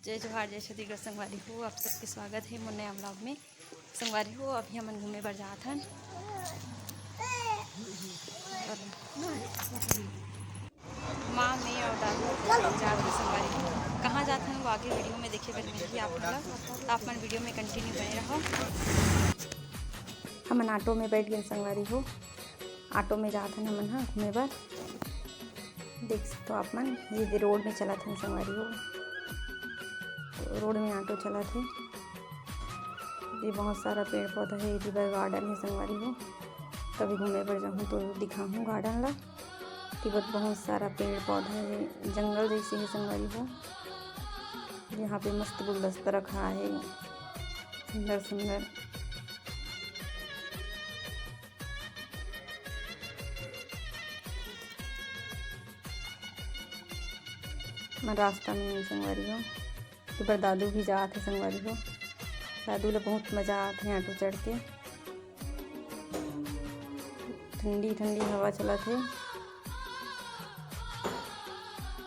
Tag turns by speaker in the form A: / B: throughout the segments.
A: जय जोहार जय छत्तीसगढ़ संगवारी हो। आप सबके स्वागत है मोर नया ब्लॉग में। संगवारी हो अभी हमन घूमे बर जात हन। माँ मैं और दादू जात हन संगवारी हो। कहाँ जात हन वो आगे वीडियो में देखे बर मिलही आप लोग। तो आप मन वीडियो में कंटिन्यू बने रहो। हमन ऑटो में बैठ गए संगवारी हो। ऑटो में जात हन हमन हाँ घूमे बर। देख सकते हो आप मन ये रोड में चलत हन संगवारी हो। रोड में ऑटो चला थे। ये बहुत सारा पेड़ पौधा है। इधर गार्डन है संगवारी हो। कभी घूमे पर जाऊँ तो दिखाऊँ गार्डन ला। तिब्बत बहुत सारा पेड़ पौधा है। जंगल जैसे है संगवारी हो। यहाँ पे मस्त गुलदस्ता रखा है सुंदर सुंदर। मैं रास्ता में संगवारी हो। तो पर दादू भी जात है संगवारी हो। दादू ला बहुत मज़ा आते हैं ऑटो चढ़ के। ठंडी ठंडी हवा चलत है।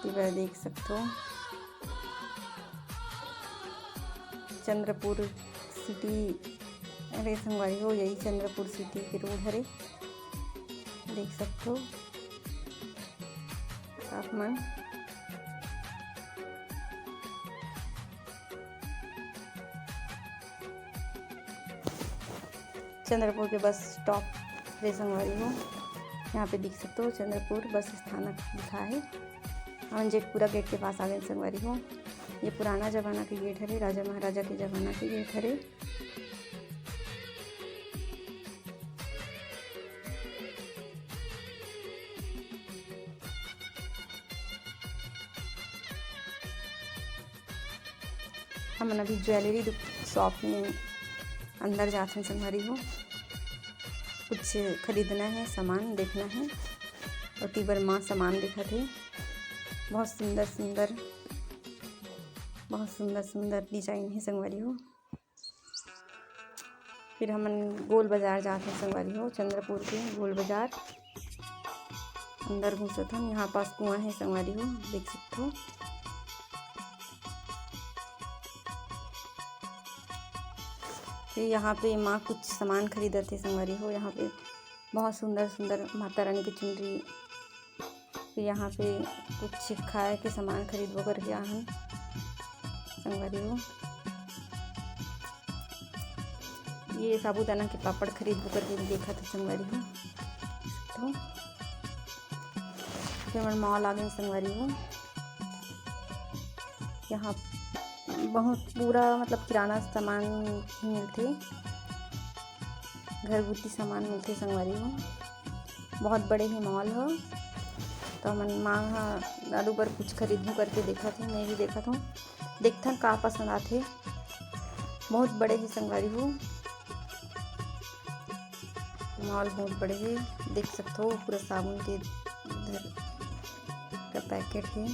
A: तिबर देख सकते हो चंद्रपुर सिटी अरे संगवारी हो। यही चंद्रपुर सिटी के रोड हरे देख सकते हो आप मन। चंद्रपुर के बस स्टॉप है संगवारी हो। यहाँ पे देख सकते हो चंद्रपुर बस स्थानक लिखा है। हम जेठपुरा गेट के पास आ गए संगवारी हो। ये पुराना ज़माना के गेट हरे। राजा महाराजा के ज़माना के गेट हरे। हम अभी ज्वेलरी शॉप में अंदर जाते हैं संगवारी हो। कुछ खरीदना है, सामान देखना है। और तिबर माँ सामान दिखा थे। बहुत सुंदर सुंदर डिजाइन है संगवारी हो। फिर हमन गोल बाजार जाते हैं संगवारी हो। चंद्रपुर के गोल बाजार अंदर घुसत हन। यहाँ पास कुआं है संगवारी हो देख सकते हो। फिर यहाँ पे माँ कुछ सामान खरीदते संगवारी हो। यहाँ पे बहुत सुंदर सुंदर माता रानी की चुनरी। फिर यहाँ पे कुछ खाए के सामान खरीदबो कर गया हन संगवारी हो। ये साबूदाना के पापड़ खरीदबो करके देखा था संगवारी हो। तो फिर मैं मॉल आ गई संगवारी हो। यहाँ बहुत पूरा मतलब किराना सामान मिलते। घरगुती सामान मिलते संगवारी हो। बहुत बड़े ही मॉल हो। तो हमन माँ दादू पर कुछ खरीदू करके देखा थे। मैं भी देखा था देखथन का पसंद आते। बहुत बड़े ही संगवारी हो। मॉल बहुत बड़े है देख सकते हो। पूरा साबुन के इधर का पैकेट है।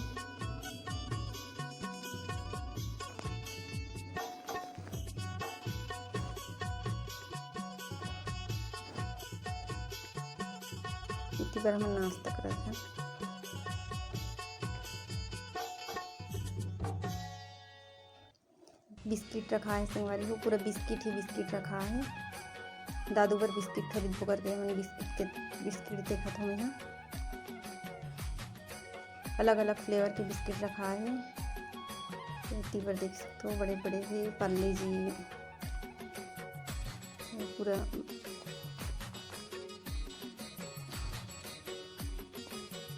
A: इतनी बार हम नाश्ता कर रहे थे। बिस्किट रखा है संगवारी हो। पूरा बिस्किट ही बिस्किट रखा है। दादू पर बिस्किट खरीदबो करके मैंने बिस्किट देखा था। मैं अलग अलग फ्लेवर के बिस्किट रखा है। इतनी बार देख सकते हो बड़े बड़े है। पार्ले जी पूरा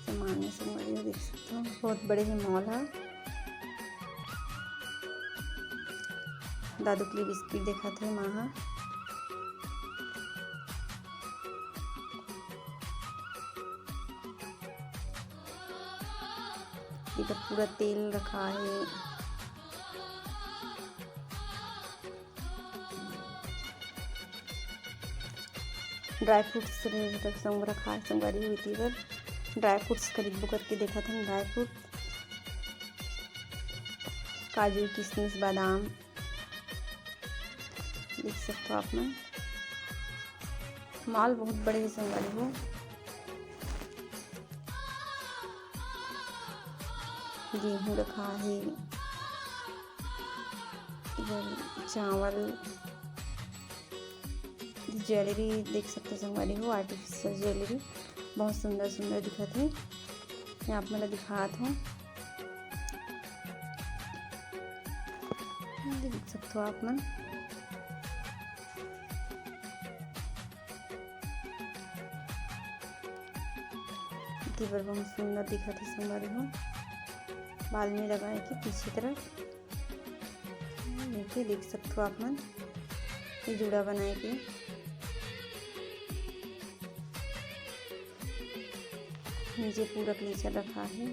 A: सामान है संगवारी हो देख सकते हो। बहुत बड़े ही मॉल है। दादू के लिए बिस्किट देखा थे माँ। इधर पूरा तेल रखा है। ड्राई फ्रूट्स संग रखा है संगवारी हुई थी। इधर ड्राई फ्रूट्स खरीदबो करके देखा था। ड्राई फ्रूट काजू किशमिश बादाम देख सकते हो आप में। मॉल बहुत बड़े है संगवारी हो। गेहूँ रखा है। चावल ज्वेलरी देख सकते संगवारी हो, आर्टिफिशियल ज्वेलरी बहुत सुंदर सुंदर दिखत है। मैं आप मोला दिखात हूँ, देख सकते हो आप मन। तीबर बहुत सुंदर दिखत है संगवारी हो। बाल में लगाए के पीछे तरफ देखिए, देख सकते हो आप मन। ये जूड़ा बनाए के नीचे पूरा क्लीचर रखा है।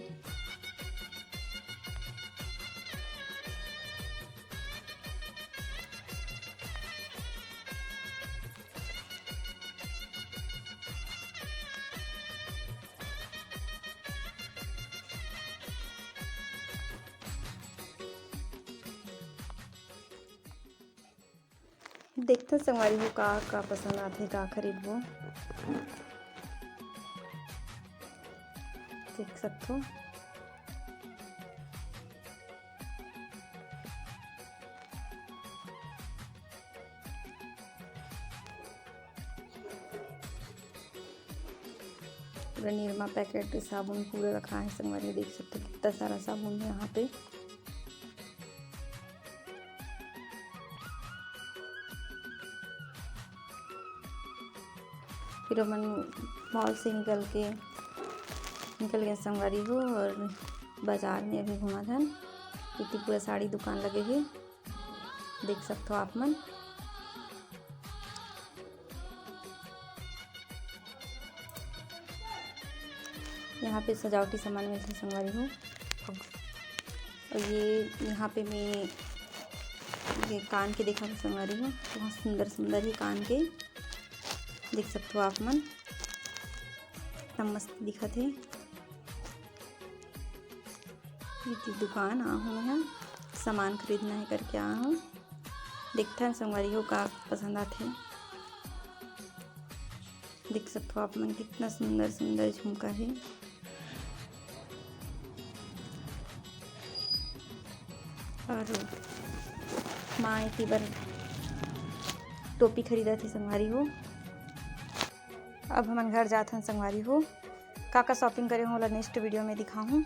A: देखते संगवारी हो का पसंद आते, का खरीदबो। देख सकते हो पूरा निरमा पैकेट साबुन पूरा रखा है संगवारी। देख सकते हो कितना सारा साबुन है यहाँ पे। फिर अपन मॉल से निकल गए संगवारी हो, और बाजार में अभी घुमा था। इतनी पूरा साड़ी दुकान लगे है, देख सकते हो आप मन। यहाँ पे सजावटी सामान मिलते संगवारी हो। और ये यहाँ पे मैं ये कान के देखा संगवारी हो, बहुत सुंदर सुंदर ही कान के देख सकते हो आप मन। इतना मस्त दिखत है। ये दुकान आ हूँ मैं, सामान खरीदना है करके आ हूँ। देखता है संगवारी हो का पसंद आते। देख सकते हो आप मन कितना सुंदर सुंदर झुमका है। और माँ इतनी बार टोपी खरीदा थी संगवारी हो। अब हम घर जाते हैं संगवारी हो। का शॉपिंग करे होला नेक्स्ट वीडियो में दिखाऊँ।